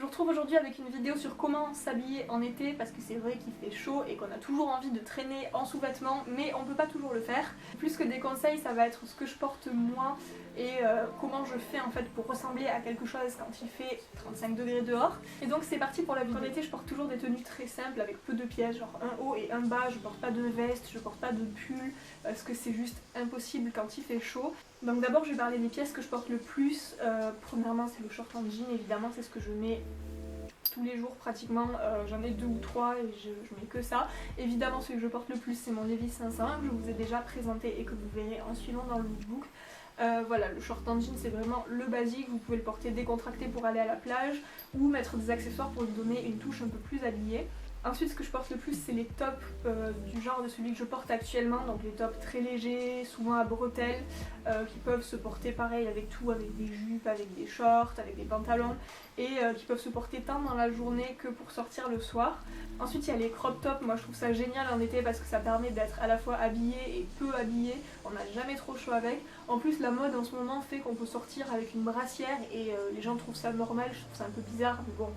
vous retrouve aujourd'hui avec une vidéo sur comment s'habiller en été parce que c'est vrai qu'il fait chaud et qu'on a toujours envie de traîner en sous-vêtements mais on peut pas toujours le faire. Plus que des conseils, ça va être ce que je porte moi et comment je fais en fait pour ressembler à quelque chose quand il fait 35 degrés dehors. Et donc c'est parti pour la vidéo. En été je porte toujours des tenues très simples avec peu de pièces, genre un haut et un bas, je porte pas de veste, je porte pas de pull parce que c'est juste impossible quand il fait chaud. Donc d'abord je vais parler des pièces que je porte le plus. Premièrement c'est le short en jean, évidemment c'est ce que je mets tous les jours pratiquement, j'en ai 2 ou 3 et je mets que ça. Évidemment celui que je porte le plus c'est mon Levi's 500 que je vous ai déjà présenté et que vous verrez en suivant dans le lookbook. Voilà, le short en jean c'est vraiment le basique, vous pouvez le porter décontracté pour aller à la plage ou mettre des accessoires pour lui donner une touche un peu plus habillée. Ensuite ce que je porte le plus c'est les tops du genre de celui que je porte actuellement, donc les tops très légers, souvent à bretelles, qui peuvent se porter pareil avec tout, avec des jupes, avec des shorts, avec des pantalons et qui peuvent se porter tant dans la journée que pour sortir le soir. Ensuite il y a les crop tops, moi je trouve ça génial en été parce que ça permet d'être à la fois habillé et peu habillé, on n'a jamais trop chaud avec. En plus la mode en ce moment fait qu'on peut sortir avec une brassière et les gens trouvent ça normal, je trouve ça un peu bizarre mais bon.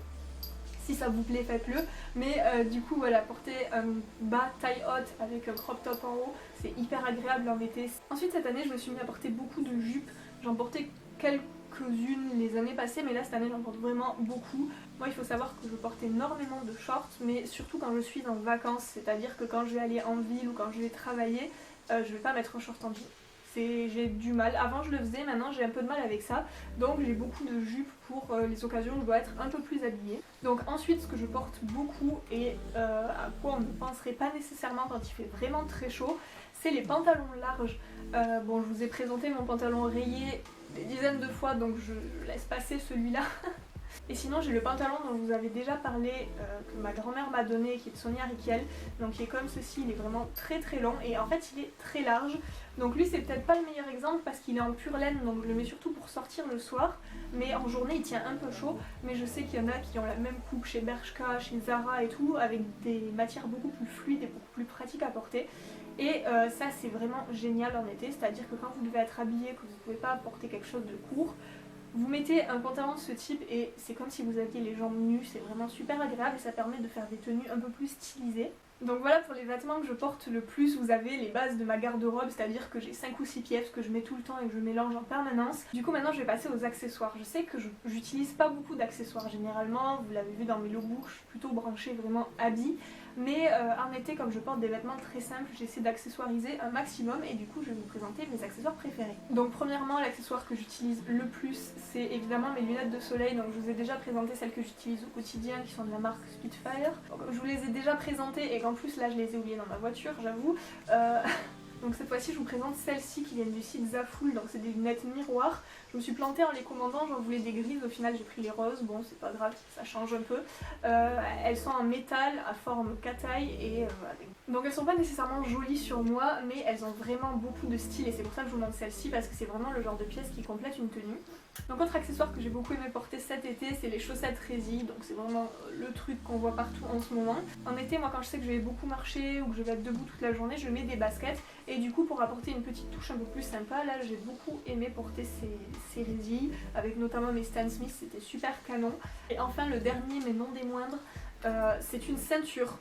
Si ça vous plaît faites-le, mais du coup voilà, porter un bas taille haute avec un crop top en haut c'est hyper agréable en été. Ensuite cette année je me suis mis à porter beaucoup de jupes, j'en portais quelques-unes les années passées mais là cette année j'en porte vraiment beaucoup. Moi il faut savoir que je porte énormément de shorts mais surtout quand je suis en vacances, c'est-à-dire que quand je vais aller en ville ou quand je vais travailler, je vais pas mettre un short en jean. J'ai du mal, avant je le faisais, maintenant j'ai un peu de mal avec ça, donc j'ai beaucoup de jupes pour les occasions où je dois être un peu plus habillée. Donc ensuite ce que je porte beaucoup et à quoi on ne penserait pas nécessairement quand il fait vraiment très chaud, c'est les pantalons larges. Bon je vous ai présenté mon pantalon rayé des dizaines de fois donc je laisse passer celui-là. Et sinon j'ai le pantalon dont je vous avais déjà parlé, que ma grand-mère m'a donné, qui est de Sonia Rykiel, donc qui est comme ceci, il est vraiment très long et en fait il est très large. Donc lui c'est peut-être pas le meilleur exemple parce qu'il est en pure laine, donc je le mets surtout pour sortir le soir, mais en journée il tient un peu chaud, mais je sais qu'il y en a qui ont la même coupe chez Bershka, chez Zara et tout, avec des matières beaucoup plus fluides et beaucoup plus pratiques à porter. Et ça c'est vraiment génial en été, c'est-à-dire que quand vous devez être habillé, que vous ne pouvez pas porter quelque chose de court, vous mettez un pantalon de ce type et c'est comme si vous aviez les jambes nues, c'est vraiment super agréable et ça permet de faire des tenues un peu plus stylisées. Donc voilà pour les vêtements que je porte le plus, vous avez les bases de ma garde-robe, c'est-à-dire que j'ai 5 ou 6 pièces que je mets tout le temps et que je mélange en permanence. Du coup maintenant je vais passer aux accessoires. Je sais que j'utilise pas beaucoup d'accessoires généralement, vous l'avez vu dans mes lookbooks, je suis plutôt branchée vraiment habit. Mais en été comme je porte des vêtements très simples, j'essaie d'accessoiriser un maximum et du coup je vais vous présenter mes accessoires préférés. Donc premièrement l'accessoire que j'utilise le plus c'est évidemment mes lunettes de soleil, donc je vous ai déjà présenté celles que j'utilise au quotidien qui sont de la marque Spitfire. Donc, je vous les ai déjà présentées et qu'en plus là je les ai oubliées dans ma voiture j'avoue. Donc cette fois-ci je vous présente celles-ci qui viennent du site Zaful, donc c'est des lunettes miroirs. Je me suis plantée en les commandant, j'en voulais des grises, au final j'ai pris les roses, bon c'est pas grave, ça change un peu. Elles sont en métal à forme cataille et donc elles sont pas nécessairement jolies sur moi mais elles ont vraiment beaucoup de style et c'est pour ça que je vous montre celle-ci parce que c'est vraiment le genre de pièce qui complète une tenue. Donc autre accessoire que j'ai beaucoup aimé porter cet été c'est les chaussettes Resi, donc c'est vraiment le truc qu'on voit partout en ce moment. En été moi quand je sais que je vais beaucoup marcher ou que je vais être debout toute la journée je mets des baskets et du coup pour apporter une petite touche un peu plus sympa là j'ai beaucoup aimé porter ces Resi avec notamment mes Stan Smith, c'était super canon. Et enfin le dernier mais non des moindres, c'est une ceinture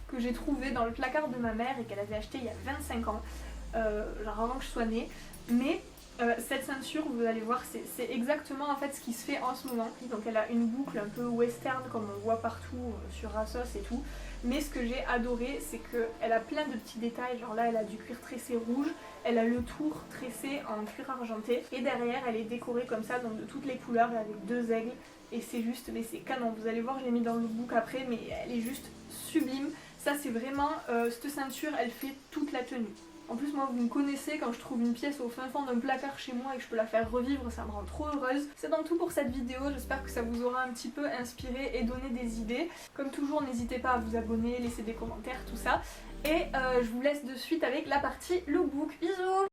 que j'ai trouvée dans le placard de ma mère et qu'elle avait acheté il y a 25 ans, genre avant que je sois née. Mais cette ceinture, vous allez voir, c'est exactement en fait ce qui se fait en ce moment. Donc elle a une boucle un peu western comme on voit partout sur Asos et tout. Mais ce que j'ai adoré, c'est qu'elle a plein de petits détails. Genre là, elle a du cuir tressé rouge, elle a le tour tressé en cuir argenté. Et derrière, elle est décorée comme ça, donc de toutes les couleurs, avec 2 aigles. Et c'est juste, mais c'est canon. Vous allez voir, je l'ai mis dans le lookbook après, mais elle est juste sublime. Ça, c'est vraiment, cette ceinture, elle fait toute la tenue. En plus moi vous me connaissez, quand je trouve une pièce au fin fond d'un placard chez moi et que je peux la faire revivre, ça me rend trop heureuse. C'est donc tout pour cette vidéo, j'espère que ça vous aura un petit peu inspiré et donné des idées. Comme toujours n'hésitez pas à vous abonner, laisser des commentaires, tout ça. Et je vous laisse de suite avec la partie lookbook. Bisous!